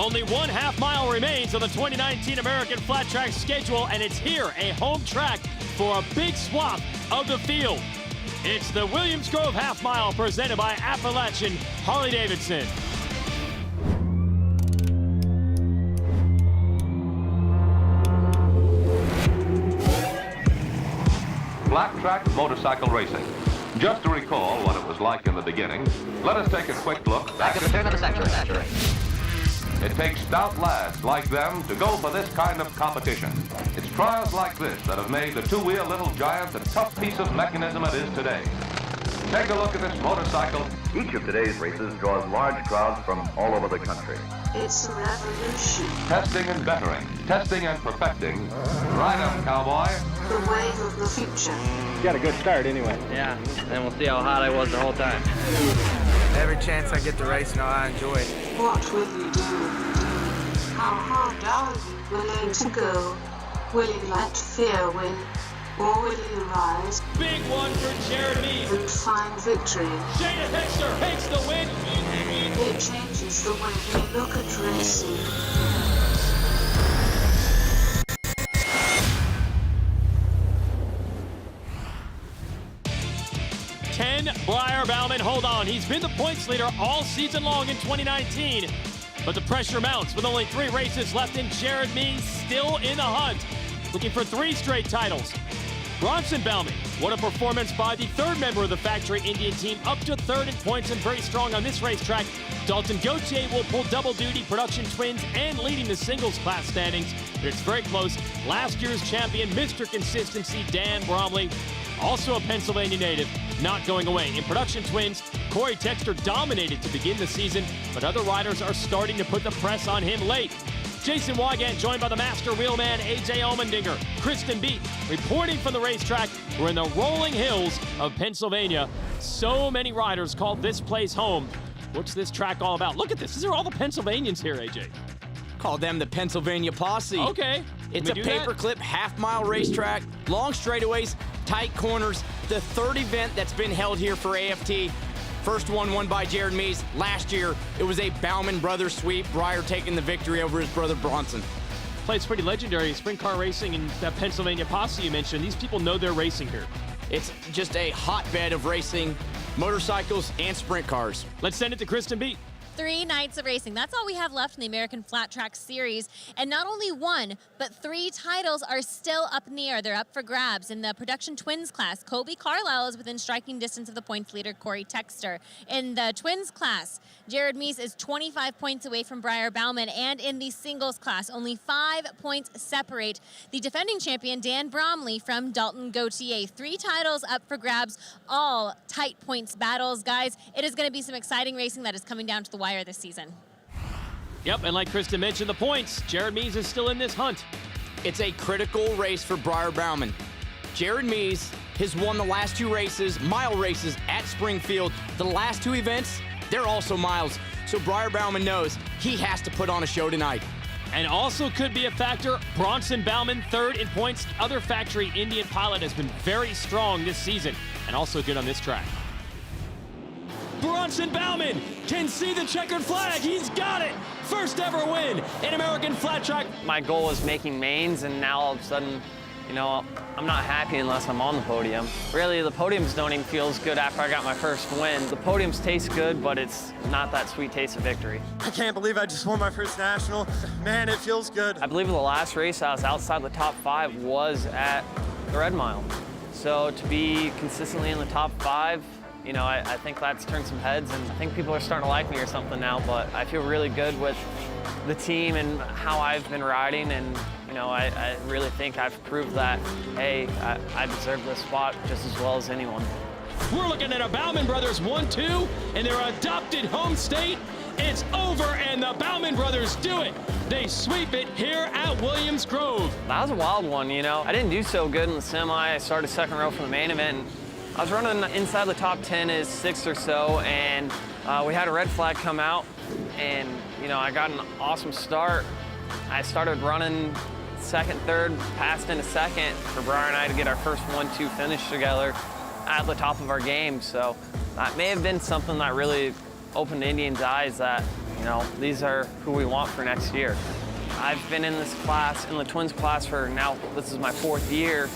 Only 1/2 mile remains on the 2019 American Flat Track schedule, and it's here, a home track for a big swath of the field. It's the Williams Grove Half Mile presented by Appalachian Harley-Davidson. Flat track motorcycle racing. Just to recall what it was like in the beginning, let us take a quick look back at the turn of the century. It takes stout lads like them to go for this kind of competition. It's trials like this that have made the two-wheel little giant the tough piece of mechanism it is today. Take a look at this motorcycle. Each of today's races draws large crowds from all over the country. It's a revolution. Testing and bettering, testing and perfecting. Right on, cowboy. The wave of the future. You got a good start anyway. Yeah, and we'll see how hot I was the whole time. Every chance I get to race now, I enjoy it. What will you do? How hard are you willing to go? Will you let fear win? Or will you rise? Big one for Jared Mees. And find victory. Shayna Hexter takes the win. It changes the way we look at racing. Briar Bauman, hold on. He's been the points leader all season long in 2019. But the pressure mounts with only 3 races left, and Jared Mees still in the hunt, looking for 3 straight titles. Bronson Bauman, what a performance by the 3rd member of the factory Indian team, up to 3rd in points and very strong on this racetrack. Dalton Gauthier will pull double duty, production twins, and leading the singles class standings. But it's very close. Last year's champion, Mr. Consistency, Dan Bromley, also a Pennsylvania native, not going away. In production twins, Corey Texter dominated to begin the season, but other riders are starting to put the press on him late. Jason Wygant joined by the master wheelman A.J. Allmendinger. Kristen Beat reporting from the racetrack. We're in the rolling hills of Pennsylvania. So many riders call this place home. What's this track all about? Look at this. These are all the Pennsylvanians here, A.J. Call them the Pennsylvania Posse. Okay. It's a paperclip half-mile racetrack, long straightaways, tight corners. The 3rd event that's been held here for AFT. First one won by Jared Mees. Last year, it was a Bauman brothers sweep. Breyer taking the victory over his brother Bronson. Place pretty legendary. Sprint car racing and that Pennsylvania Posse you mentioned. These people know they're racing here. It's just a hotbed of racing, motorcycles and sprint cars. Let's send it to Kristen Beat. 3 nights of racing. That's all we have left in the American Flat Track Series. And not only 1, but 3 titles are still up in the air. They're up for grabs. In the production twins class, Colby Carlisle is within striking distance of the points leader, Corey Texter. In the twins class, Jared Mees is 25 points away from Briar Bauman. And in the singles class, only 5 points separate the defending champion, Dan Bromley, from Dalton Gauthier. 3 titles up for grabs, all tight points battles. Guys, it is going to be some exciting racing that is coming down to the wire this season. Yep, and like Kristen mentioned, the points, Jared Mees is still in this hunt. It's a critical race for Briar Bauman. Jared Mees has won the last 2 races, mile races at Springfield. The last 2 events, they're also miles. So Briar Bauman knows he has to put on a show tonight. And also could be a factor, Bronson Bauman, 3rd in points. The other factory Indian pilot has been very strong this season and also good on this track. Bronson Bauman can see the checkered flag. He's got it. First ever win in American Flat Track. My goal was making mains, and now all of a sudden, you know, I'm not happy unless I'm on the podium. Really, the podiums don't even feel as good after I got my first win. The podiums taste good, but it's not that sweet taste of victory. I can't believe I just won my first national. Man, it feels good. I believe the last race I was outside the top 5 was at the Red Mile. So to be consistently in the top 5, you know, I think that's turned some heads, and I think people are starting to like me or something now, but I feel really good with the team and how I've been riding, and, you know, I really think I've proved that, hey, I deserve this spot just as well as anyone. We're looking at a Bauman Brothers 1-2 in their adopted home state. It's over, and the Bauman Brothers do it. They sweep it here at Williams Grove. That was a wild one, you know. I didn't do so good in the semi. I started 2nd row from the main event. I was running inside the top 10 as 6th or so, and we had a red flag come out, and, you know, I got an awesome start. I started running 2nd, 3rd, passed into 2nd for Briar and I to get our first 1-2 finish together at the top of our game. So that may have been something that really opened Indians' eyes, that You know, these are who we want for next year. I've been in this class, in the twins class for now, this is my 4th year,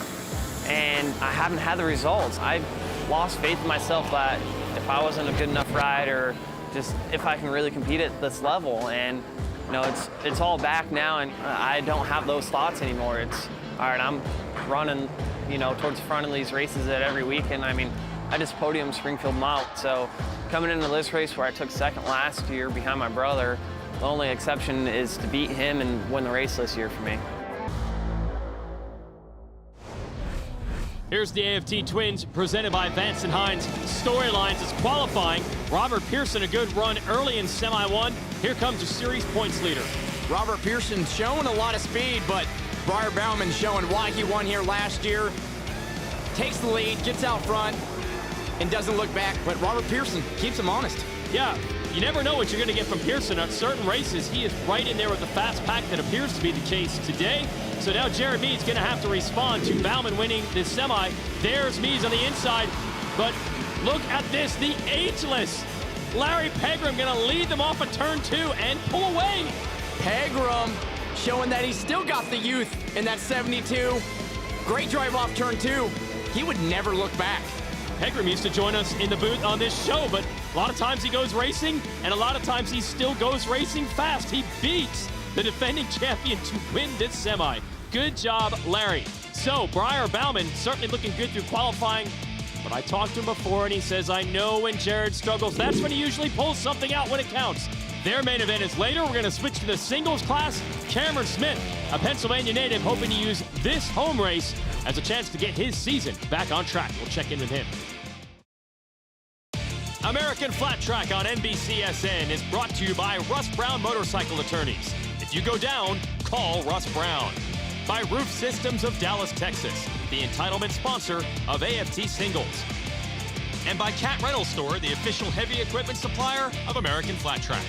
and I haven't had the results. I've lost faith in myself that if I wasn't a good enough rider, just if I can really compete at this level. And you know, it's all back now, and I don't have those thoughts anymore. It's, all right, I'm running, you know, towards the front of these races at every weekend. I mean, I just podiumed Springfield Mount, so coming into this race where I took 2nd last year behind my brother, the only exception is to beat him and win the race this year for me. Here's the AFT Twins presented by Vance & Hines. Storylines is qualifying. Robert Pearson, a good run early in Semi 1. Here comes the series points leader. Robert Pearson showing a lot of speed, but Briar Bauman showing why he won here last year. Takes the lead, gets out front, and doesn't look back, but Robert Pearson keeps him honest. Yeah, you never know what you're going to get from Pearson. On certain races, he is right in there with the fast pack. That appears to be the case today. So now Jared Mead's going to have to respond to Bauman winning this semi. There's Meads on the inside, but look at this, the ageless Larry Pegram going to lead them off of turn 2 and pull away. Pegram showing that he's still got the youth in that 72. Great drive off turn 2. He would never look back. Pegram used to join us in the booth on this show, but a lot of times he goes racing, and a lot of times he still goes racing fast. He beats the defending champion to win this semi. Good job, Larry. So, Briar Bauman certainly looking good through qualifying, but I talked to him before, and he says, I know when Jared struggles, that's when he usually pulls something out when it counts. Their main event is later. We're going to switch to the singles class. Cameron Smith, a Pennsylvania native, hoping to use this home race as a chance to get his season back on track. We'll check in with him. American Flat Track on NBCSN is brought to you by Russ Brown Motorcycle Attorneys. If you go down, call Russ Brown. By Roof Systems of Dallas, Texas, the entitlement sponsor of AFT Singles. And by Cat Rental Store, the official heavy equipment supplier of American Flat Track.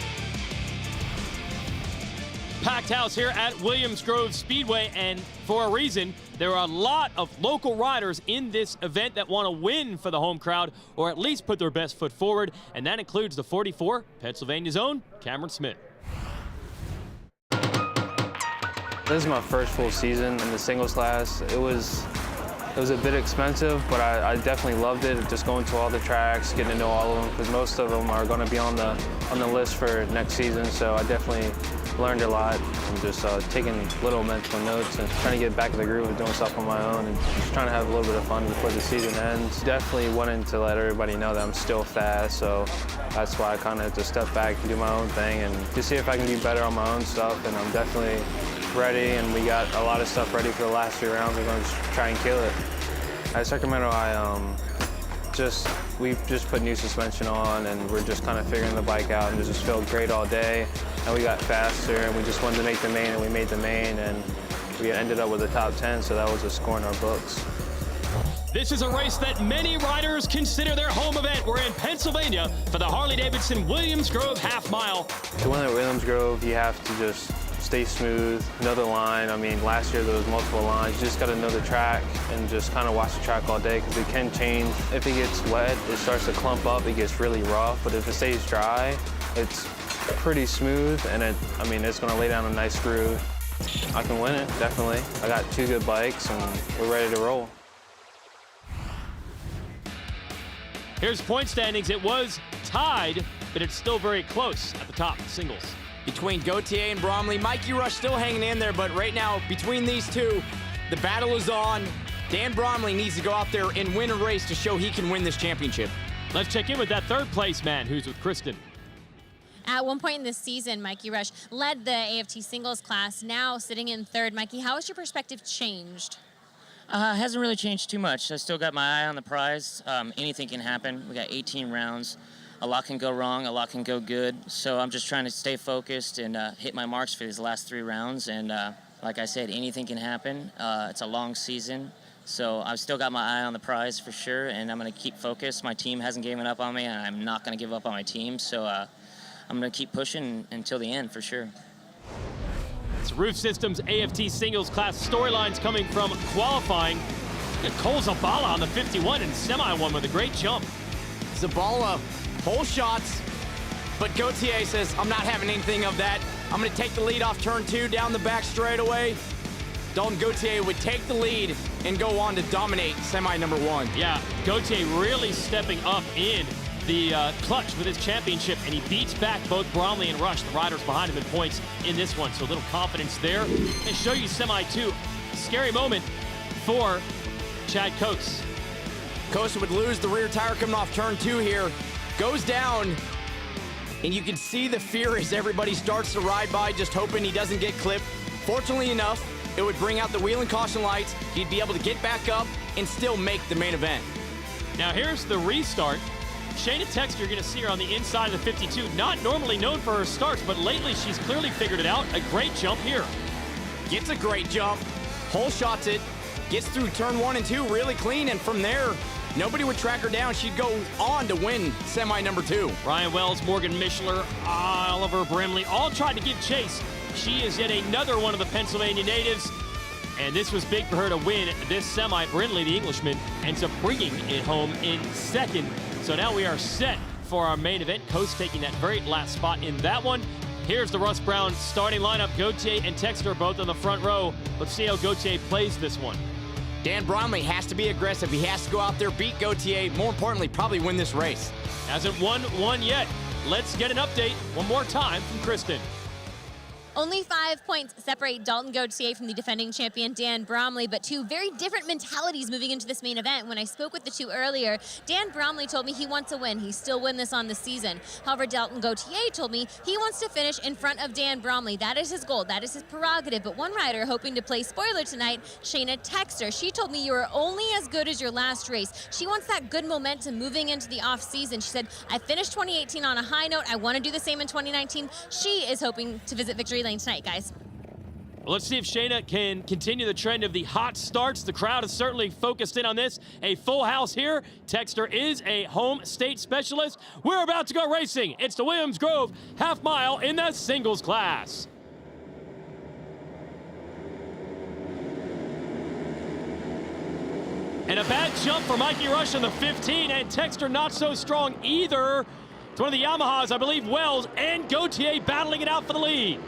Packed house here at Williams Grove Speedway, and for a reason, there are a lot of local riders in this event that want to win for the home crowd, or at least put their best foot forward, and that includes the 44, Pennsylvania's own Cameron Smith. This is my first full season in the singles class. It was a bit expensive, but I definitely loved it. Just going to all the tracks, getting to know all of them, because most of them are going to be on the list for next season. So I definitely learned a lot. I'm just taking little mental notes and trying to get back in the groove of doing stuff on my own and just trying to have a little bit of fun before the season ends. Definitely wanting to let everybody know that I'm still fast, so that's why I kind of have to step back and do my own thing and just see if I can do better on my own stuff. And I'm definitely ready, and we got a lot of stuff ready for the last 3 rounds. We're going to try and kill it. At Sacramento, we've just put new suspension on, and we're just kind of figuring the bike out, and it just felt great all day. And we got faster, and we just wanted to make the main, and we made the main, and we ended up with a top 10, so that was a score in our books. This is a race that many riders consider their home event. We're in Pennsylvania for the Harley-Davidson Williams Grove half mile. To win at Williams Grove, you have to just stay smooth, know the line. I mean, last year there was multiple lines. You just got to know the track and just kind of watch the track all day, because it can change. If it gets wet, it starts to clump up, it gets really rough. But if it stays dry, it's pretty smooth, and it's going to lay down a nice groove. I can win it, definitely. I got 2 good bikes, and we're ready to roll. Here's point standings. It was tied, but it's still very close at the top, singles. Between Gautier and Bromley, Mikey Rush still hanging in there, but right now, between these two, the battle is on. Dan Bromley needs to go out there and win a race to show he can win this championship. Let's check in with that 3rd place man who's with Kristen. At one point in this season, Mikey Rush led the AFT singles class, now sitting in 3rd. Mikey, how has your perspective changed? Hasn't really changed too much. I still got my eye on the prize. Anything can happen. We got 18 rounds. A lot can go wrong, a lot can go good. So I'm just trying to stay focused and hit my marks for these last 3 rounds. And like I said, anything can happen. It's a long season. So I've still got my eye on the prize for sure, and I'm going to keep focused. My team hasn't given up on me, and I'm not going to give up on my team. So I'm going to keep pushing until the end for sure. It's Roof Systems AFT singles class storylines coming from qualifying. Look at Cole Zabala on the 51 and semi-1 with a great jump. Zabala, pole shots, But Gauthier says, I'm not having anything of that. I'm going to take the lead off turn 2 down the back straightaway. Dalton Gauthier would take the lead and go on to dominate semi number 1. Yeah, Gauthier really stepping up in the clutch with his championship, and he beats back both Bromley and Rush, the riders behind him in points in this one. So a little confidence there. And show you semi 2. Scary moment for Chad Coates. Coates would lose the rear tire coming off turn 2 here. Goes down, and you can see the fear as everybody starts to ride by, just hoping he doesn't get clipped. Fortunately enough, it would bring out the wheel and caution lights. He'd be able to get back up and still make the main event. Now here's the restart. Shayna Texter, you're going to see her on the inside of the 52. Not normally known for her starts, but lately she's clearly figured it out. A great jump here. Gets a great jump, hole shots it, gets through turn 1 and 2 really clean, and from there, nobody would track her down. She'd go on to win semi number 2. Ryan Wells, Morgan Mishler, Oliver Brimley all tried to give chase. She is yet another one of the Pennsylvania natives, and this was big for her to win this semi. Brindley, the Englishman, ends up bringing it home in second. So now we are set for our main event. Coates taking that very last spot in that one. Here's the Russ Brown starting lineup. Gauthier and Texter both on the front row. Let's see how Gauthier plays this one. Dan Bromley has to be aggressive. He has to go out there, beat Gauthier. More importantly, probably win this race. Hasn't won one yet. Let's get an update one more time from Kristen. Only 5 points separate Dalton Gauthier from the defending champion Dan Bromley, but two very different mentalities moving into this main event. When I spoke with the two earlier, Dan Bromley told me he wants to win. He still win this on the season. However, Dalton Gauthier told me he wants to finish in front of Dan Bromley. That is his goal. That is his prerogative. But one rider hoping to play spoiler tonight, Shayna Texter, she told me you are only as good as your last race. She wants that good momentum moving into the off season. She said, I finished 2018 on a high note. I want to do the same in 2019. She is hoping to visit victory lane tonight, guys. Well, let's see if Shayna can continue the trend of the hot starts. The crowd is certainly focused in on this. A full house here. Texter is a home state specialist. We're about to go racing. It's the Williams Grove half mile in the singles class. And a bad jump for Mikey Rush on the 15, and Texter not so strong either. It's one of the Yamahas, I believe Wells and Gauthier battling it out for the lead.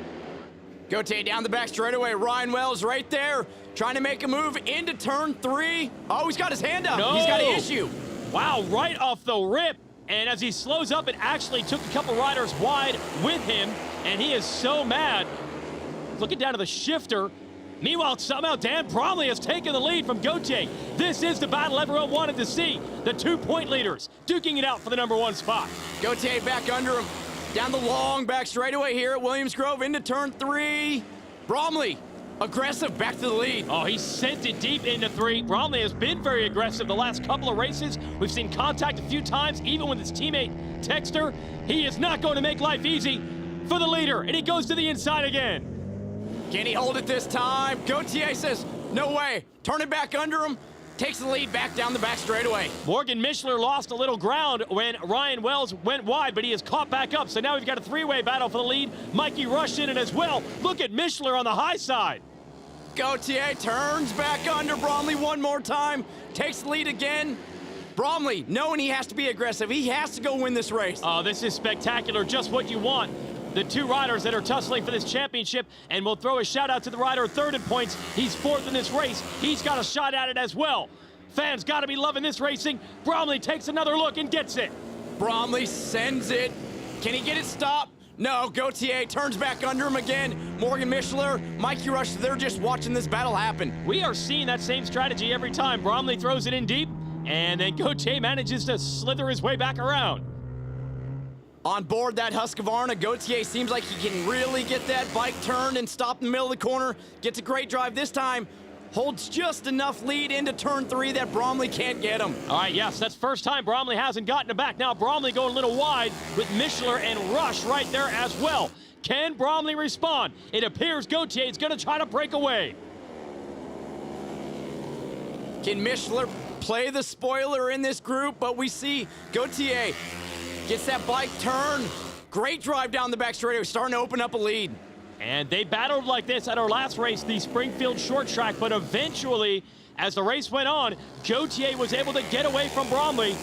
Gauthier down the back straightaway. Ryan Wells right there, trying to make a move into turn 3. Oh, he's got his hand up. No. He's got an issue. Wow, right off the rip. And as he slows up, it actually took a couple riders wide with him, and he is so mad. Looking down to the shifter. Meanwhile, somehow Dan Bromley has taken the lead from Gauthier. This is the battle everyone wanted to see. The 2-point leaders duking it out for the #1 spot. Gauthier back under him. Down the long back straightaway here at Williams Grove into turn 3. Bromley, aggressive, back to the lead. Oh, he sent it deep into 3. Bromley has been very aggressive the last couple of races. We've seen contact a few times, even with his teammate Texter. He is not going to make life easy for the leader, and he goes to the inside again. Can he hold it this time? Gauthier says, no way. Turn it back under him. Takes the lead back down the back straightaway. Morgan Mishler lost a little ground when Ryan Wells went wide, but he is caught back up. So now we've got a 3-way battle for the lead. Mikey Rush in it as well. Look at Mishler on the high side. Gauthier turns back under Bromley one more time. Takes the lead again. Bromley, knowing he has to be aggressive. He has to go win this race. Oh, this is spectacular. Just what you want. The two riders that are tussling for this championship, and we'll throw a shout out to the rider third in points. He's 4th in this race. He's got a shot at it as well. Fans got to be loving this racing. Bromley takes another look and gets it. Bromley sends it. Can he get it stopped? No, Gauthier turns back under him again. Morgan Mishler, Mikey Rush, they're just watching this battle happen. We are seeing that same strategy every time. Bromley throws it in deep, and then Gauthier manages to slither his way back around. On board that Husqvarna, Gauthier seems like he can really get that bike turned and stop in the middle of the corner. Gets a great drive this time. Holds just enough lead into turn 3 that Bromley can't get him. All right, yes, that's first time Bromley hasn't gotten it back. Now Bromley going a little wide with Mishler and Rush right there as well. Can Bromley respond? It appears Gauthier is going to try to break away. Can Mishler play the spoiler in this group? But we see Gauthier gets that bike turned. Great drive down the back straightaway, starting to open up a lead. And they battled like this at our last race, the Springfield short track, but eventually, as the race went on, Gauthier was able to get away from Bromley.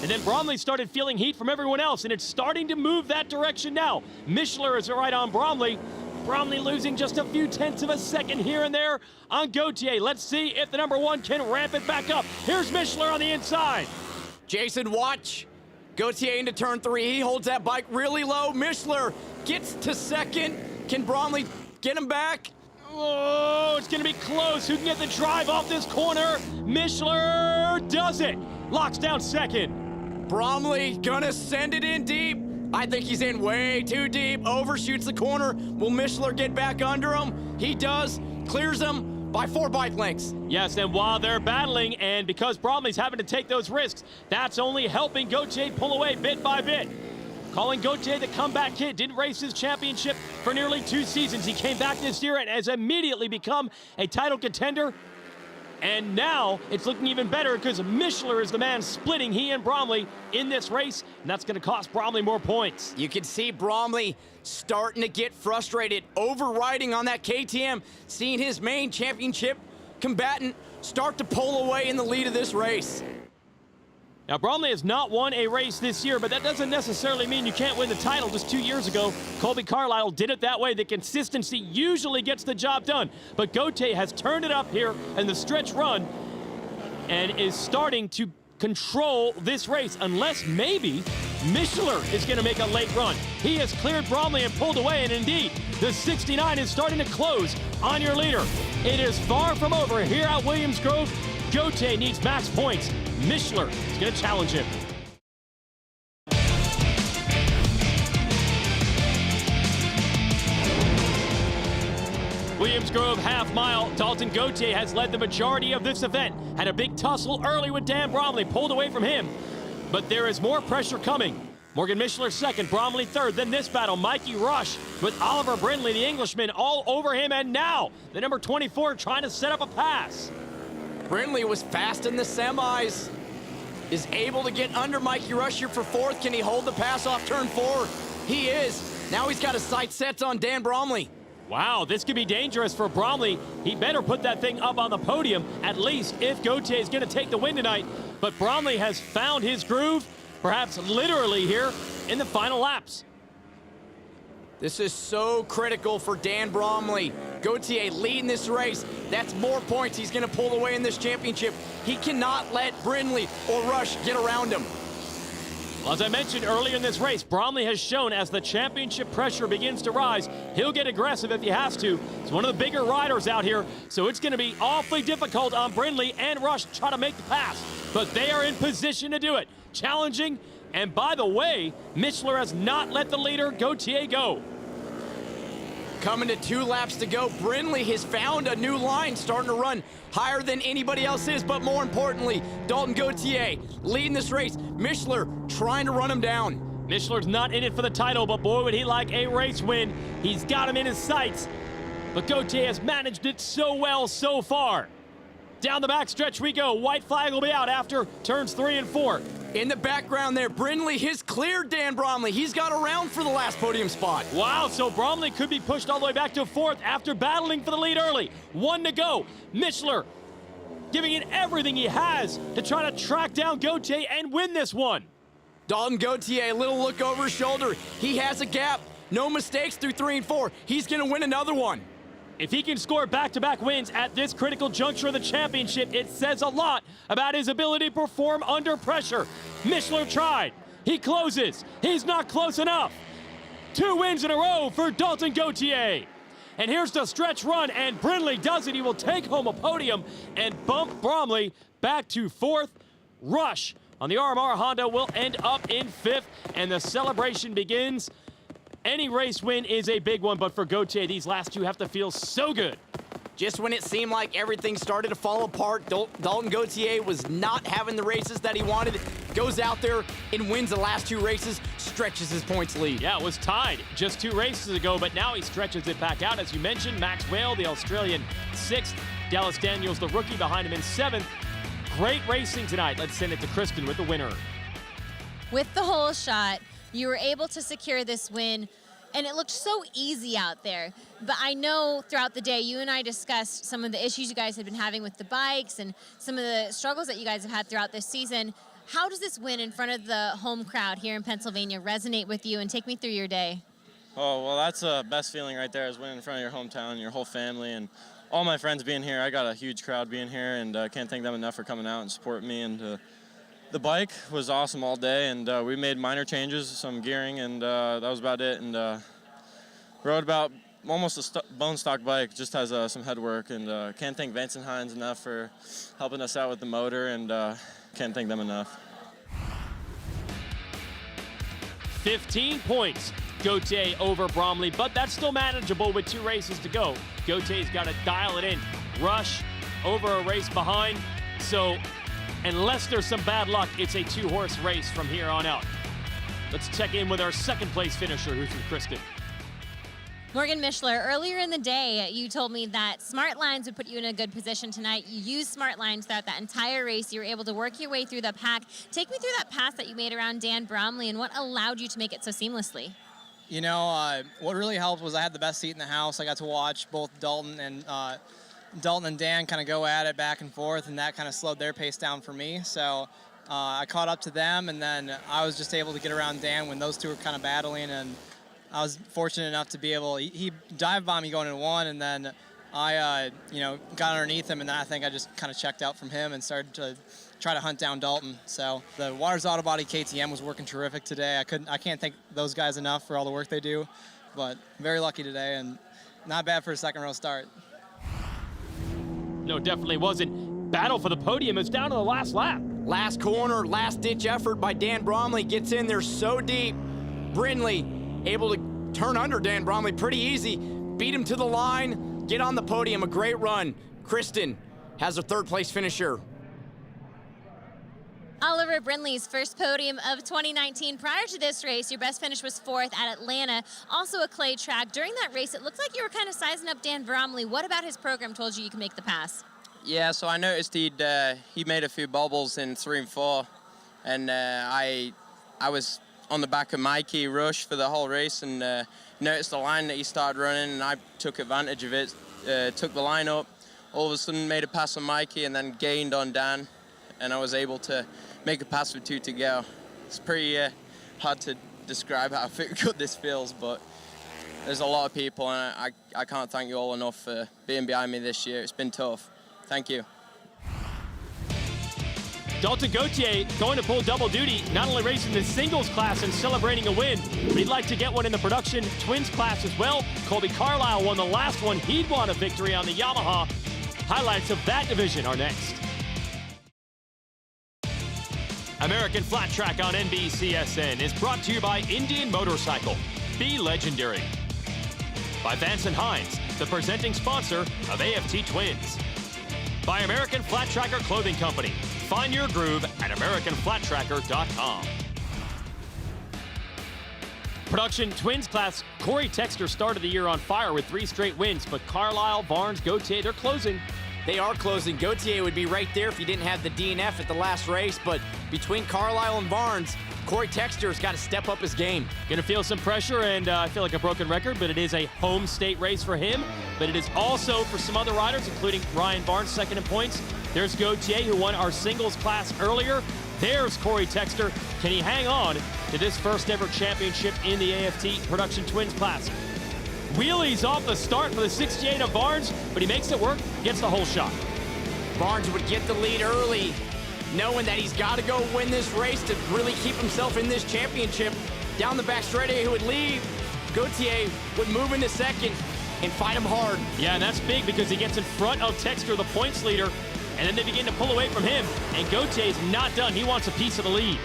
And then Bromley started feeling heat from everyone else, and it's starting to move that direction now. Mishler is right on Bromley. Bromley losing just a few tenths of a second here and there on Gauthier. Let's see if the number 1 can ramp it back up. Here's Mishler on the inside. Jason, watch. Gauthier into turn 3. He holds that bike really low. Mishler gets to second. Can Bromley get him back? Oh, it's going to be close. Who can get the drive off this corner? Mishler does it. Locks down second. Bromley gonna send it in deep. I think he's in way too deep. Overshoots the corner. Will Mishler get back under him? He does. Clears him by 4 bike lengths. Yes, and while they're battling, and because Bromley's having to take those risks, that's only helping Gauthier pull away bit by bit. Calling Gauthier the comeback kid, didn't race his championship for nearly 2 seasons. He came back this year and has immediately become a title contender. And now it's looking even better because Mishler is the man splitting he and Bromley in this race, and that's going to cost Bromley more points. You can see Bromley starting to get frustrated, overriding on that KTM, seeing his main championship combatant start to pull away in the lead of this race. Now, Bromley has not won a race this year, but that doesn't necessarily mean you can't win the title. Just 2 years ago, Colby Carlisle did it that way. The consistency usually gets the job done. But Gauthier has turned it up here in the stretch run and is starting to control this race, unless maybe Mishler is going to make a late run. He has cleared Bromley and pulled away, and indeed, the 69 is starting to close on your leader. It is far from over here at Williams Grove. Gauthier needs max points. Mishler is going to challenge him. Williams Grove half mile. Dalton Gauthier has led the majority of this event. Had a big tussle early with Dan Bromley, pulled away from him. But there is more pressure coming. Morgan Mishler second, Bromley third. Then this battle, Mikey Rush with Oliver Brindley, the Englishman, all over him. And now the number 24 trying to set up a pass. Brindley was fast in the semis. Is able to get under Mikey Rush here for 4th. Can he hold the pass off turn 4? He is. Now he's got his sights set on Dan Bromley. Wow, this could be dangerous for Bromley. He better put that thing up on the podium, at least if Gauthier is going to take the win tonight. But Bromley has found his groove, perhaps literally here in the final laps. This is so critical for Dan Bromley. Gauthier leading this race. That's more points he's going to pull away in this championship. He cannot let Brindley or Rush get around him. Well, as I mentioned earlier in this race, Bromley has shown as the championship pressure begins to rise, he'll get aggressive if he has to. He's one of the bigger riders out here, so it's going to be awfully difficult on Brindley and Rush to try to make the pass. But they are in position to do it. Challenging. And by the way, Mishler has not let the leader, Gauthier, go. Coming to 2 laps to go, Brindley has found a new line, starting to run higher than anybody else is, but more importantly, Dalton Gauthier leading this race. Mishler trying to run him down. Mishler's not in it for the title, but boy, would he like a race win. He's got him in his sights, but Gauthier has managed it so well so far. Down the back stretch we go. White flag will be out after turns 3 and 4. In the background there, Brindley has cleared Dan Bromley. He's got around for the last podium spot. Wow, so Bromley could be pushed all the way back to 4th after battling for the lead early. 1 to go. Mishler giving it everything he has to try to track down Gauthier and win this one. Dalton Gauthier, a little look over his shoulder. He has a gap. No mistakes through 3 and 4. He's going to win another one. If he can score back-to-back wins at this critical juncture of the championship, it says a lot about his ability to perform under pressure. Mishler tried. He closes. He's not close enough. 2 wins in a row for Dalton Gauthier. And here's the stretch run, and Brindley does it. He will take home a podium and bump Bromley back to 4th. Rush on the RMR Honda will end up in 5th, and the celebration begins. Any race win is a big one, but for Gauthier, these last 2 have to feel so good. Just when it seemed like everything started to fall apart, Dalton Gauthier was not having the races that he wanted. Goes out there and wins the last 2 races, stretches his points lead. Yeah, it was tied just 2 races ago, but now he stretches it back out. As you mentioned, Max Whale, the Australian, 6th. Dallas Daniels, the rookie, behind him in 7th. Great racing tonight. Let's send it to Kristen with the winner. With the whole shot, you were able to secure this win, and it looked so easy out there. But I know throughout the day, you and I discussed some of the issues you guys had been having with the bikes and some of the struggles that you guys have had throughout this season. How does this win in front of the home crowd here in Pennsylvania resonate with you, and take me through your day? Oh, well, that's the best feeling right there, is winning in front of your hometown, your whole family, and all my friends being here. I got a huge crowd being here, and can't thank them enough for coming out and supporting me. And the bike was awesome all day, and we made minor changes, some gearing, and that was about it. And rode about almost a bone stock bike, just has some head work, and can't thank Vincent Hines enough for helping us out with the motor, and can't thank them enough. 15 points, Gauthier over Bromley, but that's still manageable with 2 races to go. Gauthier's got to dial it in. Rush over a race behind, so unless there's some bad luck, it's a 2-horse race from here on out. Let's check in with our second place finisher, who's with Kristen. Morgan Mishler, earlier in the day, you told me that Smart Lines would put you in a good position tonight. You used Smart Lines throughout that entire race. You were able to work your way through the pack. Take me through that pass that you made around Dan Bromley and what allowed you to make it so seamlessly. You know, what really helped was I had the best seat in the house. I got to watch both Dalton and Dan kind of go at it back and forth, and that kind of slowed their pace down for me. So I caught up to them, and then I was just able to get around Dan when those two were kind of battling, and I was fortunate enough to be able, he dive bombed me going into 1, and then I, got underneath him, and then I think I just kind of checked out from him and started to try to hunt down Dalton. So the Waters Auto Body KTM was working terrific today. I can't thank those guys enough for all the work they do, but very lucky today, and not bad for a second row start. No, definitely wasn't. Battle for the podium is down to the last lap. Last corner, last ditch effort by Dan Bromley, gets in there so deep. Brindley able to turn under Dan Bromley pretty easy, beat him to the line, get on the podium, a great run. Kristen has a 3rd place finisher. Oliver Brindley's first podium of 2019. Prior to this race, your best finish was 4th at Atlanta, also a clay track. During that race, it looked like you were kind of sizing up Dan Bromley. What about his program told you can make the pass? Yeah, so I noticed he made a few bobbles in 3 and 4, and I was on the back of Mikey Rush for the whole race, and noticed the line that he started running, and I took advantage of it, took the line up, all of a sudden made a pass on Mikey, and then gained on Dan, and I was able to make a pass with 2 to go. It's pretty hard to describe how good this feels, but there's a lot of people, and I can't thank you all enough for being behind me this year. It's been tough. Thank you. Dalton Gauthier going to pull double duty, not only racing the singles class and celebrating a win, but he'd like to get one in the production twins class as well. Colby Carlisle won the last one. He'd want a victory on the Yamaha. Highlights of that division are next. American Flat Track on NBCSN is brought to you by Indian Motorcycle. Be legendary. By Vance & Hines, the presenting sponsor of AFT Twins. By American Flat Tracker Clothing Company. Find your groove at AmericanFlatTracker.com. Production twins class, Corey Texter started the year on fire with 3 straight wins, but Carlisle, Barnes, Gauthier, they're closing. They are closing. Gauthier would be right there if he didn't have the DNF at the last race, but between Carlisle and Barnes, Corey Texter's got to step up his game. Gonna feel some pressure, and I feel like a broken record, but it is a home state race for him. But it is also for some other riders, including Ryan Barnes, second in points. There's Gauthier, who won our singles class earlier. There's Corey Texter. Can he hang on to this first ever championship in the AFT Production Twins class? Wheelies off the start for the 68 of Barnes, but he makes it work, gets the whole shot. Barnes would get the lead early, knowing that he's got to go win this race to really keep himself in this championship. Down the back straightaway, he would lead. Gauthier would move into second and fight him hard. Yeah, and that's big because he gets in front of Texter, the points leader, and then they begin to pull away from him, and Gauthier's not done. He wants a piece of the lead.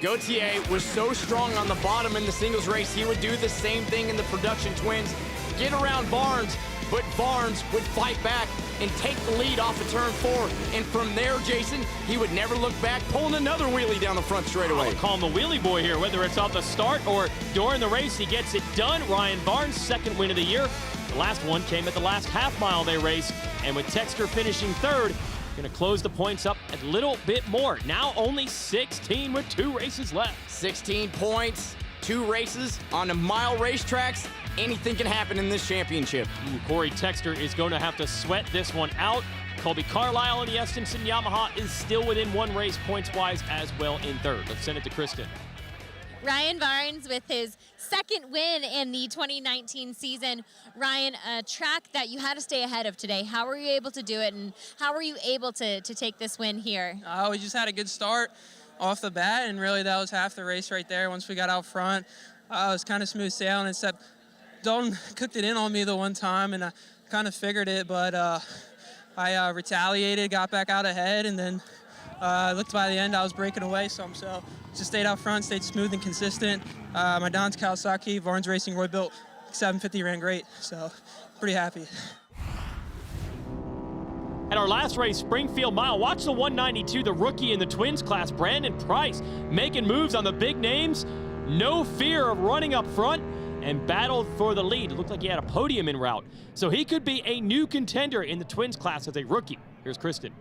Gauthier was so strong on the bottom in the singles race, he would do the same thing in the production twins, get around Barnes, but Barnes would fight back and take the lead off of turn 4. And from there, Jason, he would never look back, pulling another wheelie down the front straightaway. I'll call him the wheelie boy here, whether it's off the start or during the race, he gets it done. Ryan Barnes, second win of the year. The last one came at the last half mile they raced, and with Texter finishing 3rd, going to close the points up a little bit more. Now only 16 with 2 races left. 16 points, 2 races on a mile racetracks. Anything can happen in this championship. Corey Texter is going to have to sweat this one out. Colby Carlisle in the Estenson Yamaha is still within one race points-wise as well in third. Let's send it to Kristen. Ryan Barnes with his second win in the 2019 season. Ryan, a track that you had to stay ahead of today. How were you able to do it, and how were you able to take this win here? We just had a good start off the bat, and really that was half the race right there. Once we got out front, it was kind of smooth sailing, except Dalton cooked it in on me the one time, and I kind of figured it, but I retaliated, got back out ahead, and then looked by the end, I was breaking away some, so just stayed out front, stayed smooth and consistent. My Don's Kawasaki, Barnes Racing, Roy built 750 ran great, so pretty happy. At our last race, Springfield Mile, watch the 192, the rookie in the twins class, Brandon Price, making moves on the big names. No fear of running up front and battled for the lead. It looked like he had a podium en route. So he could be a new contender in the twins class as a rookie. Here's Kristen.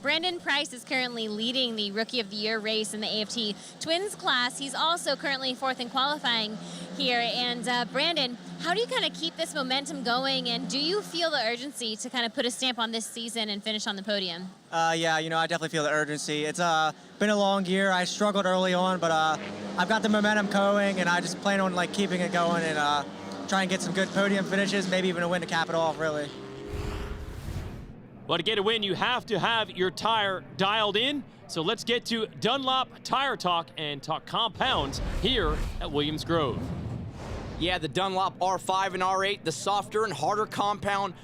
Brandon Price is currently leading the Rookie of the Year race in the AFT Twins class. He's also currently fourth in qualifying here. And Brandon, how do you kind of keep this momentum going, and do you feel the urgency to kind of put a stamp on this season and finish on the podium? Yeah, I definitely feel the urgency. It's been a long year. I struggled early on, but I've got the momentum going, and I just plan on keeping it going and try and get some good podium finishes, maybe even a win to cap it off, really. Well, to get a win, you have to have your tire dialed in. So let's get to Dunlop Tire Talk and talk compounds here at Williams Grove. Yeah, the Dunlop R5 and R8, the softer and harder compound.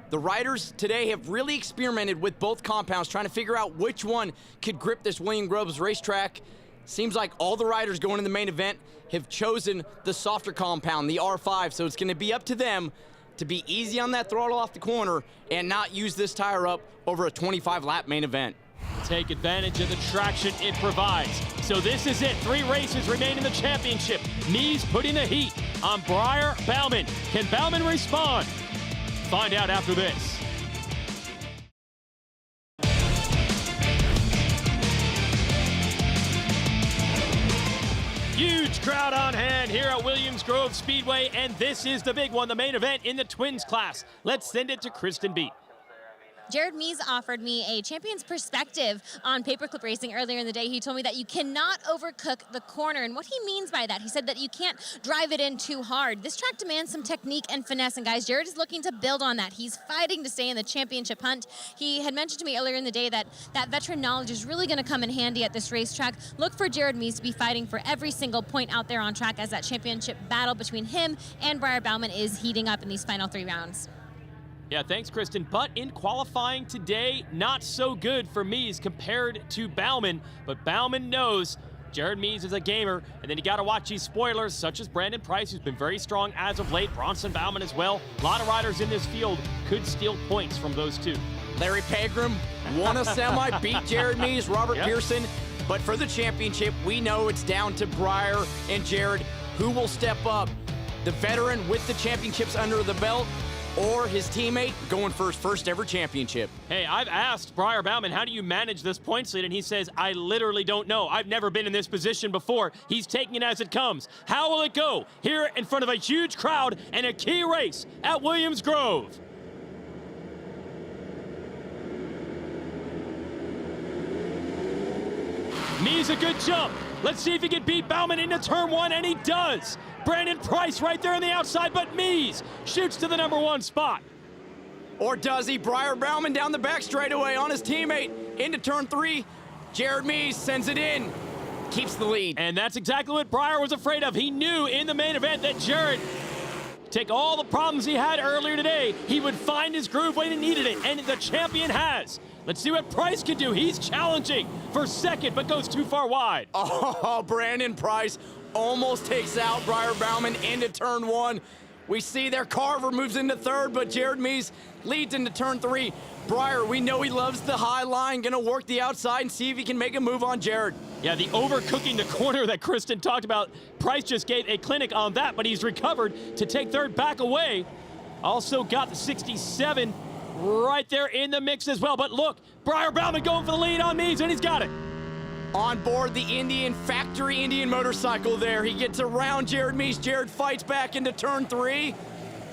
The riders today have really experimented with both compounds, trying to figure out which one could grip this Williams Grove's racetrack. Seems like all the riders going in the main event have chosen the softer compound, the R5, so it's going to be up to them to be easy on that throttle off the corner and not use this tire up over a 25-lap main event. Take advantage of the traction it provides. So this is it. 3 races remain in the championship. Mees putting the heat on Briar Bauman. Can Bauman respond? Find out after this. Huge crowd on hand here at Williams Grove Speedway, and this is the big one, the main event in the twins class. Let's send it to Kristen Beat. Jared Mees offered me a champion's perspective on paperclip racing earlier in the day. He told me that you cannot overcook the corner, and what he means by that, he said that you can't drive it in too hard. This track demands some technique and finesse, and guys, Jared is looking to build on that. He's fighting to stay in the championship hunt. He had mentioned to me earlier in the day that that veteran knowledge is really going to come in handy at this racetrack. Look for Jared Mees to be fighting for every single point out there on track as that championship battle between him and Briar Bauman is heating up in these final 3 rounds. Yeah, thanks, Kristen. But in qualifying today, not so good for Mees compared to Bauman. But Bauman knows Jared Mees is a gamer. And then you got to watch these spoilers, such as Brandon Price, who's been very strong as of late. Bronson Bauman as well. A lot of riders in this field could steal points from those two. Larry Pegram won a semi, beat Jared Mees, Robert Pearson. But for the championship, we know it's down to Briar and Jared. Who will step up? The veteran with the championships under the belt, or his teammate going for his first ever championship? Hey, I've asked Briar Bauman, how do you manage this points lead? And he says, I literally don't know. I've never been in this position before. He's taking it as it comes. How will it go here in front of a huge crowd and a key race at Williams Grove? Mees a good jump. Let's see if he can beat Bauman into turn 1, and he does. Brandon Price right there on the outside, but Mees shoots to the number 1 spot. Or does he? Briar Bauman down the back straightaway on his teammate into turn 3. Jared Mees sends it in, keeps the lead. And that's exactly what Briar was afraid of. He knew in the main event that Jared, take all the problems he had earlier today, he would find his groove when he needed it, and the champion has. Let's see what Price can do. He's challenging for second, but goes too far wide. Oh, Brandon Price almost takes out Briar Bauman into turn 1. We see there Carver moves into third, but Jared Mees leads into turn 3. Briar, we know he loves the high line, gonna work the outside and see if he can make a move on Jared. Yeah, the overcooking the corner that Kristen talked about, Price just gave a clinic on that, but he's recovered to take third back away. Also got the 67 right there in the mix as well. But look, Briar Bauman going for the lead on Mees, and he's got it. On board the Indian factory Indian motorcycle there. He gets around Jared Mees. Jared fights back into turn 3.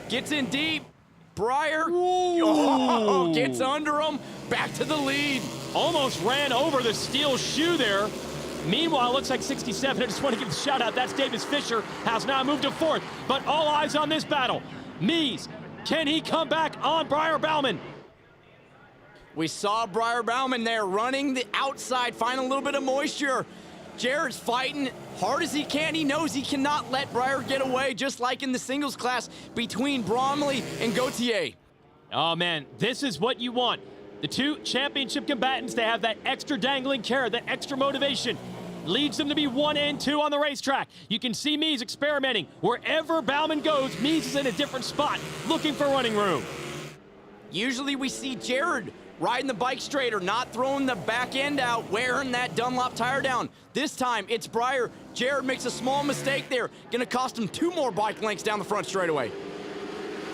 Gets in deep. Breyer gets under him, back to the lead. Almost ran over the steel shoe there. Meanwhile, looks like 67. I just want to give a shout out. That's Davis Fisher, has now moved to 4th. But all eyes on this battle. Mies, can he come back on Briar Bauman? We saw Briar Bauman there running the outside, finding a little bit of moisture. Jared's fighting hard as he can. He knows he cannot let Breyer get away, just like in the singles class between Bromley and Gauthier. Oh, man, this is what you want. The two championship combatants, they have that extra dangling carrot, that extra motivation. Leads them to be 1 and 2 on the racetrack. You can see Mies experimenting. Wherever Bauman goes, Mies is in a different spot, looking for running room. Usually we see Jared riding the bike straighter, not throwing the back end out, wearing that Dunlop tire down. This time, it's Breyer. Jared makes a small mistake there. Gonna cost him 2 more bike lengths down the front straightaway.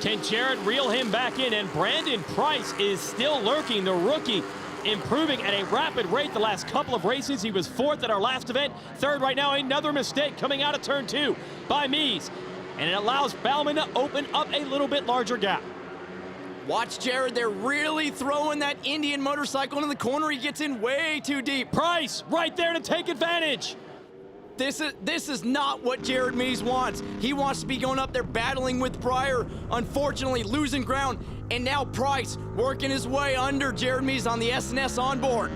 Can Jared reel him back in? And Brandon Price is still lurking, the rookie, improving at a rapid rate the last couple of races. He was 4th at our last event, 3rd right now. Another mistake coming out of turn 2 by Mies. And it allows Bauman to open up a little bit larger gap. Watch Jared, they're really throwing that Indian motorcycle into the corner. He gets in way too deep. Price right there to take advantage. This is not what Jared Mies wants. He wants to be going up there battling with Breyer, unfortunately losing ground, and now Price working his way under Jared Mies on the S&S onboard.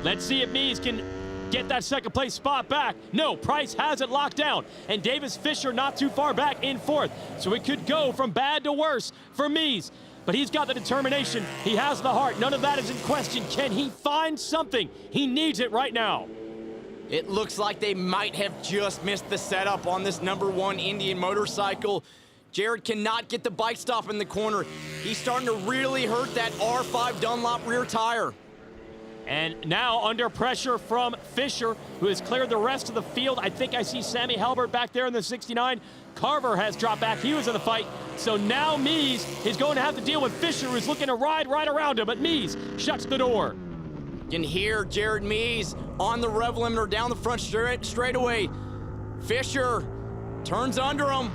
Let's see if Mies can get that second place spot back. No, Price has it locked down, and Davis Fisher not too far back in 4th. So it could go from bad to worse for Mies. But he's got the determination. He has the heart. None of that is in question. Can he find something? He needs it right now. It looks like they might have just missed the setup on this #1 Indian motorcycle. Jared cannot get the bike stop in the corner. He's starting to really hurt that R5 Dunlop rear tire. And now under pressure from Fisher, who has cleared the rest of the field. I think I see Sammy Halbert back there in the 69. Carver has dropped back. He was in the fight. So now Mies is going to have to deal with Fisher, who's looking to ride right around him. But Mies shuts the door. You can hear Jared Mies on the rev limiter down the front straightaway. Fisher turns under him,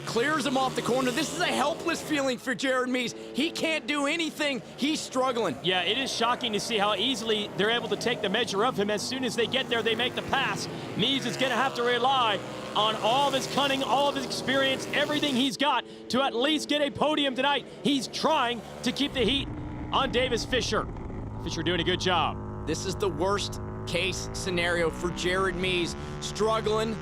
clears him off the corner. This is a helpless feeling for Jared Mies. He can't do anything. He's struggling. Yeah, it is shocking to see how easily they're able to take the measure of him. As soon as they get there, they make the pass. Mies is going to have to rely on all of his cunning, all of his experience, everything he's got to at least get a podium tonight. He's trying to keep the heat on Davis Fisher. Fisher doing a good job. This is the worst case scenario for Jared Mies. Struggling.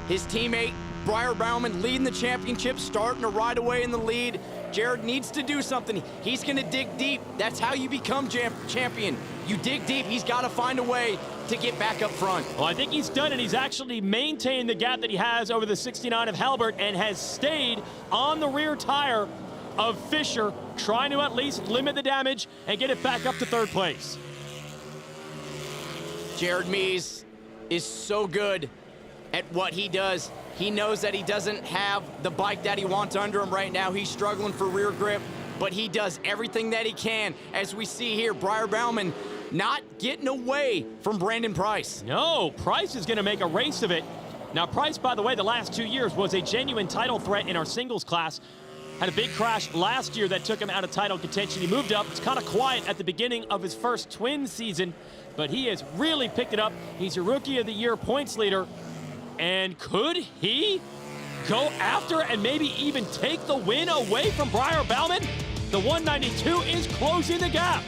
His teammate, Briar Bauman, leading the championship, starting to ride away in the lead. Jared needs to do something. He's going to dig deep. That's how you become champion. You dig deep. He's got to find a way to get back up front. Well, I think he's done it. He's actually maintained the gap that he has over the 69 of Halbert and has stayed on the rear tire of Fisher, trying to at least limit the damage and get it back up to 3rd place. Jared Mies is so good at what he does. He knows that he doesn't have the bike that he wants under him right now. He's struggling for rear grip, but he does everything that he can. As we see here, Briar Bauman not getting away from Brandon Price. No, Price is going to make a race of it. Now, Price, by the way, the last 2 years was a genuine title threat in our singles class. Had a big crash last year that took him out of title contention. He moved up. It's kind of quiet at the beginning of his first twin season, but he has really picked it up. He's a Rookie of the Year points leader. And could he go after and maybe even take the win away from Briar Bauman? The 192 is closing the gap.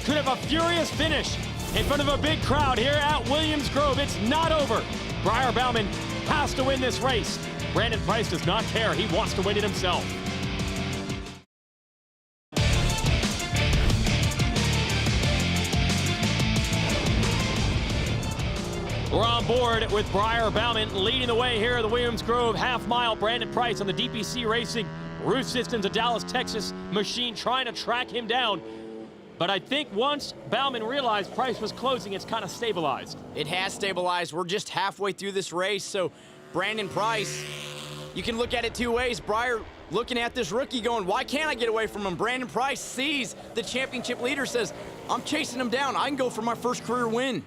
Could have a furious finish in front of a big crowd here at Williams Grove. It's not over. Briar Bauman has to win this race. Brandon Price does not care. He wants to win it himself. We're on board with Briar Bauman leading the way here at the Williams Grove half mile. Brandon Price on the DPC Racing Roof Systems, a Dallas, Texas machine trying to track him down. But I think once Bauman realized Price was closing, it's kind of stabilized. It has stabilized. We're just halfway through this race. So Brandon Price, you can look at it 2 ways. Briar looking at this rookie going, why can't I get away from him? Brandon Price sees the championship leader, says, I'm chasing him down. I can go for my first career win.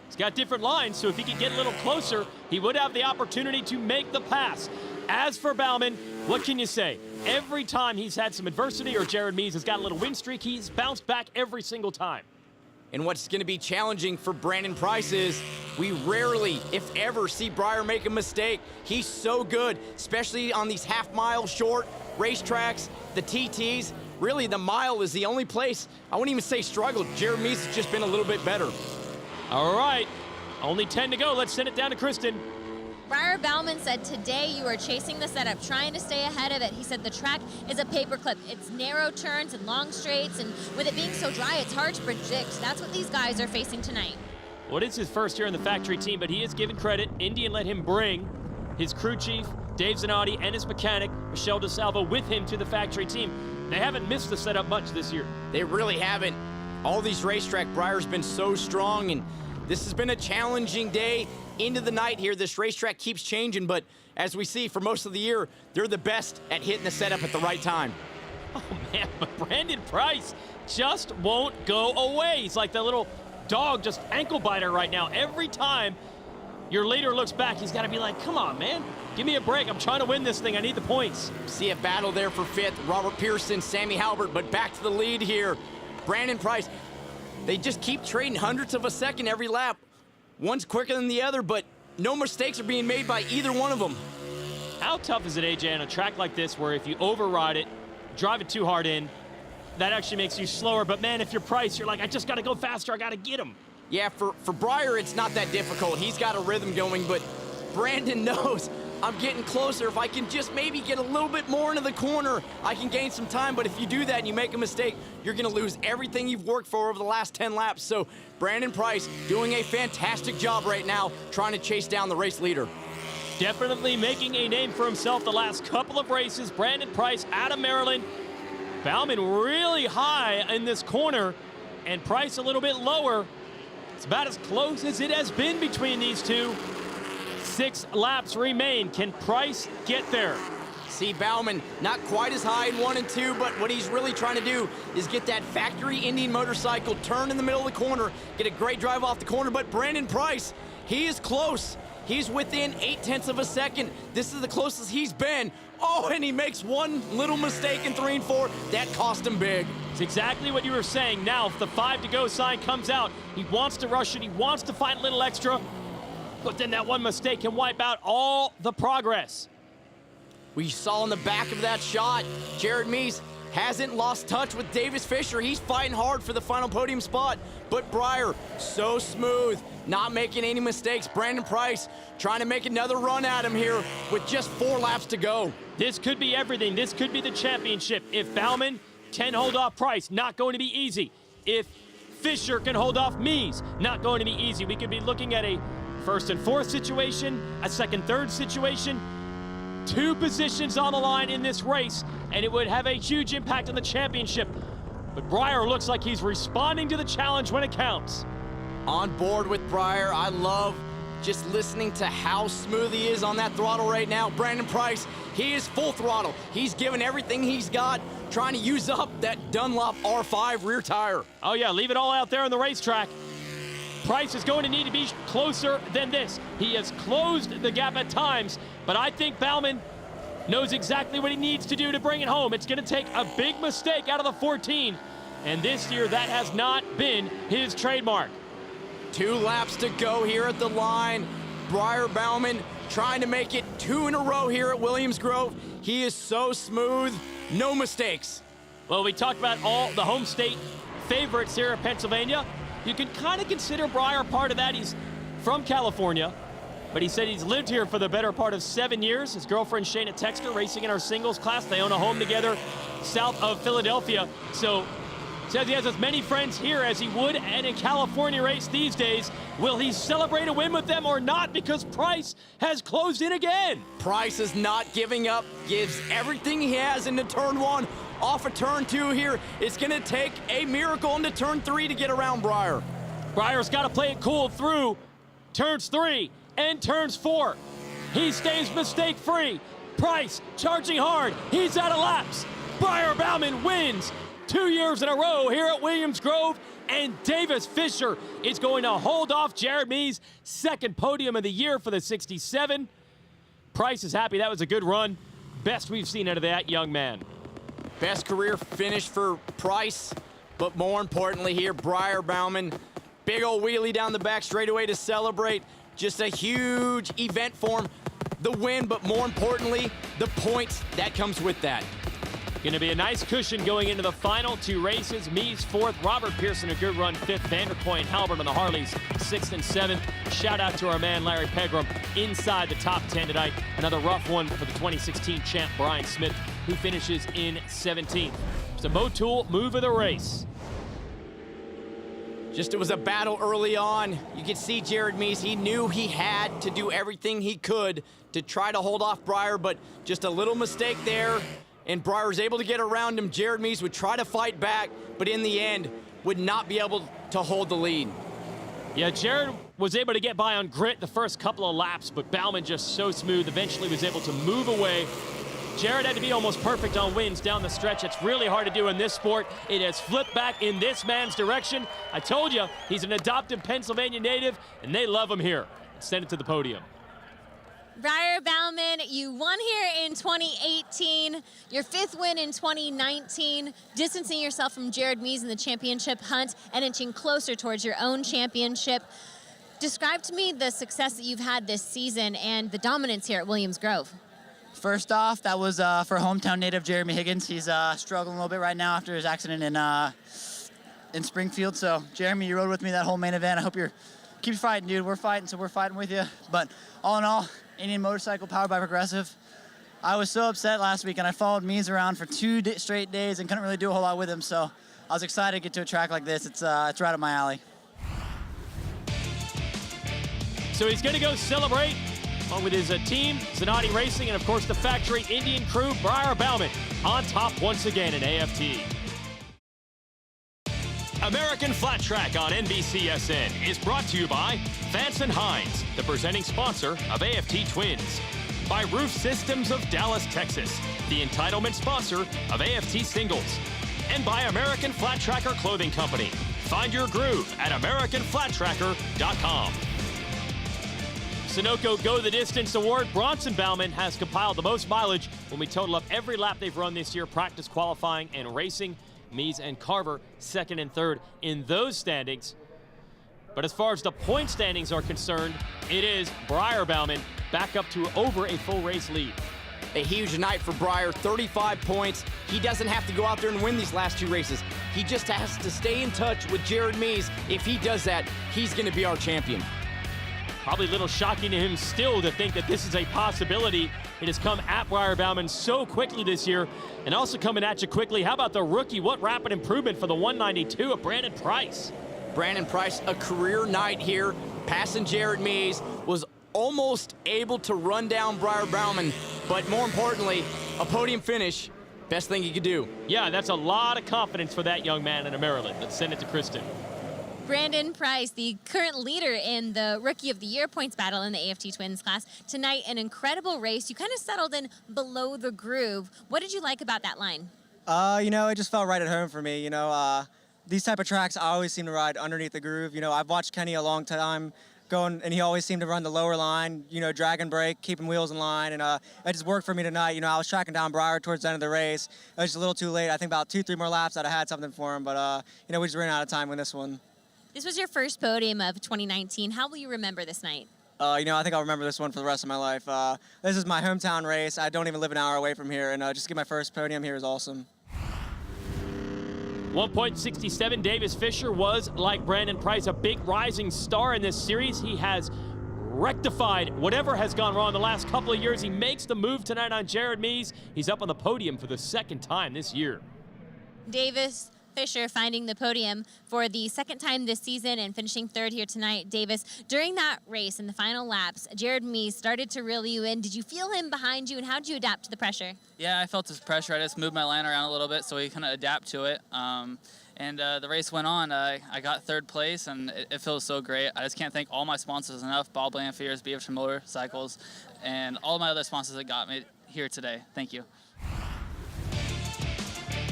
He's got different lines, so if he could get a little closer, he would have the opportunity to make the pass. As for Bauman, what can you say? every time he's had some adversity or Jared Mees has got a little win streak, he's bounced back every single time. And what's going to be challenging for Brandon Price is we rarely, if ever, see Breyer make a mistake. He's so good, especially on these half-mile short racetracks, the TTs. Really, the mile is the only place, I wouldn't even say struggled. Jared Mees has just been a little bit better. All right, only 10 to go. Let's send it down to Kristen. Briar Bauman said today you are chasing the setup, trying to stay ahead of it. He said the track is a paperclip. It's narrow turns and long straights, and with it being so dry, it's hard to predict. That's what these guys are facing tonight. Well, it is his first year in the factory team, but he is given credit. Indian let him bring his crew chief, Dave Zanotti, and his mechanic, Michelle DeSalvo, with him to the factory team. They haven't missed the setup much this year. They really haven't. All these racetrack, Breyer's been so strong, and this has been a challenging day into the night here. This racetrack keeps changing, but as we see for most of the year, they're the best at hitting the setup at the right time. Oh man, but Brandon Price just won't go away. He's like that little dog, just ankle biter right now. Every time your leader looks back, he's got to be like, come on, man, give me a break. I'm trying to win this thing. I need the points. See a battle there for fifth. Robert Pearson, Sammy Halbert, but back to the lead here. Brandon Price, they just keep trading hundredths of a second every lap. One's quicker than the other, but no mistakes are being made by either one of them. How tough is it, AJ, on a track like this where if you override it, drive it too hard in, that actually makes you slower? But man, if you're Price, you're like, I just got to go faster. I got to get him. Yeah, for Breyer, it's not that difficult. He's got a rhythm going, but Brandon knows I'm getting closer. If I can just maybe get a little bit more into the corner, I can gain some time. But if you do that and you make a mistake, you're going to lose everything you've worked for over the last 10 laps. So Brandon Price doing a fantastic job right now trying to chase down the race leader. Definitely making a name for himself the last couple of races. Brandon Price out of Maryland. Bauman really high in this corner and Price a little bit lower. It's about as close as it has been between these two. 6 laps remain. Can Price get there? See Bauman not quite as high in 1 and 2, but what he's really trying to do is get that factory Indian motorcycle, turn in the middle of the corner, get a great drive off the corner. But Brandon Price, he is close. He's within 0.8 of a second. This is the closest he's been. Oh, and he makes one little mistake in 3 and 4. That cost him big. It's exactly what you were saying. Now, if the 5 to go sign comes out, he wants to rush it. He wants to find a little extra. But then that one mistake can wipe out all the progress. We saw in the back of that shot, Jared Mees hasn't lost touch with Davis Fisher. He's fighting hard for the final podium spot. But Breyer, so smooth, not making any mistakes. Brandon Price trying to make another run at him here with just 4 laps to go. This could be everything. This could be the championship. If Bauman can hold off Price, not going to be easy. If Fisher can hold off Mees, not going to be easy. We could be looking at a 1st and 4th situation, a 2nd, 3rd situation. 2 positions on the line in this race, and it would have a huge impact on the championship. But Breyer looks like he's responding to the challenge when it counts. On board with Breyer. I love just listening to how smooth he is on that throttle right now. Brandon Price, he is full throttle. He's given everything he's got, trying to use up that Dunlop R5 rear tire. Oh yeah, leave it all out there on the racetrack. Price is going to need to be closer than this. He has closed the gap at times, but I think Bauman knows exactly what he needs to do to bring it home. It's going to take a big mistake out of the 14, and this year that has not been his trademark. 2 laps to go here at the line. Breyer Bauman trying to make it 2 in a row here at Williams Grove. He is so smooth, no mistakes. Well, we talked about all the home state favorites here in Pennsylvania. You can kind of consider Breyer part of that. He's from California, but he said he's lived here for the better part of 7 years. His girlfriend, Shayna Texter, racing in our singles class. They own a home together south of Philadelphia. So says he has as many friends here as he would at a California race these days. Will he celebrate a win with them or not? Because Price has closed in again. Price is not giving up, gives everything he has into turn 1. Off of turn 2 here, it's going to take a miracle into turn 3 to get around Breyer. Breyer's got to play it cool through turns 3 and turns 4. He stays mistake-free. Price charging hard. He's out of laps. Breyer Bauman wins 2 years in a row here at Williams Grove, and Davis Fisher is going to hold off Jared Mees' 2nd podium of the year for the 67. Price is happy. That was a good run. best we've seen out of that young man. Best career finish for Price, but more importantly here, Briar Bauman. Big old wheelie down the back straightaway to celebrate. Just a huge event for him. The win, but more importantly, the points that comes with that. Going to be a nice cushion going into the final two races. Mies 4th, Robert Pearson a good run 5th, Vanderpoy and Halbert on the Harleys 6th and 7th. Shout out to our man Larry Pegram inside the top 10 tonight. Another rough one for the 2016 champ Brian Smith, who finishes in 17th. So Motul move of the race. Just it was a battle early on. You could see Jared Mies, he knew he had to do everything he could to try to hold off Briar, but just a little mistake there, and Briar was able to get around him. Jared Mies would try to fight back, but in the end, would not be able to hold the lead. Yeah, Jared was able to get by on grit the first couple of laps, but Bauman just so smooth, eventually was able to move away. Jared had to be almost perfect on wins down the stretch. It's really hard to do in this sport. It has flipped back in this man's direction. I told you, he's an adopted Pennsylvania native, and they love him here. Send it to the podium. Briar Bauman, you won here in 2018, your 5th win in 2019, distancing yourself from Jared Mies in the championship hunt and inching closer towards your own championship. Describe to me the success that you've had this season and the dominance here at Williams Grove. First off, that was for hometown native Jeremy Higgins. He's struggling a little bit right now after his accident in Springfield. So, Jeremy, you rode with me that whole main event. I hope you're keep fighting, dude. We're fighting, so we're fighting with you. But all in all, Indian motorcycle powered by Progressive. I was so upset last week, and I followed Mies around for 2 straight days and couldn't really do a whole lot with him. So, I was excited to get to a track like this. It's right up my alley. So he's going to go celebrate along with his team, Zanatti Racing, and of course the factory Indian crew, Briar Bauman, on top once again in AFT. American Flat Track on NBCSN is brought to you by Vance & Hines, the presenting sponsor of AFT Twins. By Roof Systems of Dallas, Texas, the entitlement sponsor of AFT Singles. And by American Flat Tracker Clothing Company. Find your groove at AmericanFlatTracker.com. Sunoco Go the Distance Award. Bronson Bauman has compiled the most mileage when we total up every lap they've run this year, practice, qualifying, and racing. Mies and Carver, 2nd and 3rd in those standings. But as far as the point standings are concerned, it is Briar Bauman back up to over a full race lead. A huge night for Briar, 35 points. He doesn't have to go out there and win these last 2 races. He just has to stay in touch with Jared Mies. If he does that, he's going to be our champion. Probably a little shocking to him still to think that this is a possibility. It has come at Briar Bauman so quickly this year, and also coming at you quickly. How about the rookie? What rapid improvement for the 192 of Brandon Price. Brandon Price, a career night here, passing Jared Mies, was almost able to run down Briar Bauman, but more importantly, a podium finish, best thing he could do. Yeah, that's a lot of confidence for that young man in Maryland. Let's send it to Kristen. Brandon Price, the current leader in the Rookie of the Year points battle in the AFT Twins class. Tonight, an incredible race. You kind of settled in below the groove. What did you like about that line? It just felt right at home for me. These type of tracks, I always seem to ride underneath the groove. I've watched Kenny a long time going, and he always seemed to run the lower line, drag and brake, keeping wheels in line, and it just worked for me tonight. I was tracking down Briar towards the end of the race. It was just a little too late. I think about 2-3 more laps I'd have had something for him, but, we just ran out of time with this one. This was your first podium of 2019. How will you remember this night? I think I'll remember this one for the rest of my life. This is my hometown race. I don't even live an hour away from here, and just get my first podium here is awesome. 1.67, Davis Fisher was, like Brandon Price, a big rising star in this series. He has rectified whatever has gone wrong the last couple of years. He makes the move tonight on Jared Mies. He's up on the podium for the 2nd time this year. Davis Fisher finding the podium for the 2nd time this season and finishing 3rd here tonight. Davis, during that race in the final laps, Jared Mies started to reel you in. Did you feel him behind you, and how did you adapt to the pressure? Yeah, I felt his pressure. I just moved my line around a little bit so he kind of adapt to it. The race went on. I got 3rd place, and it feels so great. I just can't thank all my sponsors enough, Bob Lanfears, BF Motorcycles, and all my other sponsors that got me here today. Thank you.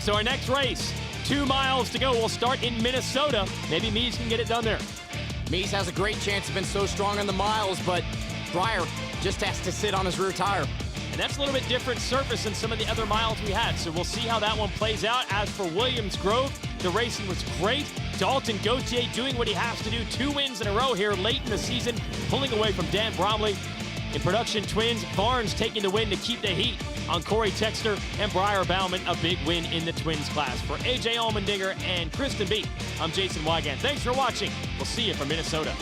So our next race, 2 miles to go. We'll start in Minnesota. Maybe Mies can get it done there. Mies has a great chance. He's been so strong on the miles, but Briar just has to sit on his rear tire. and that's a little bit different surface than some of the other miles we had, so we'll see how that one plays out. As for Williams Grove, the racing was great. Dalton Gauthier doing what he has to do, 2 wins in a row here late in the season, pulling away from Dan Bromley. In production twins, Barnes taking the win to keep the heat on Corey Texter, and Briar Bauman a big win in the twins class. For AJ Allmendinger and Kristen Beat, I'm Jason Wygant. Thanks for watching. We'll see you from Minnesota.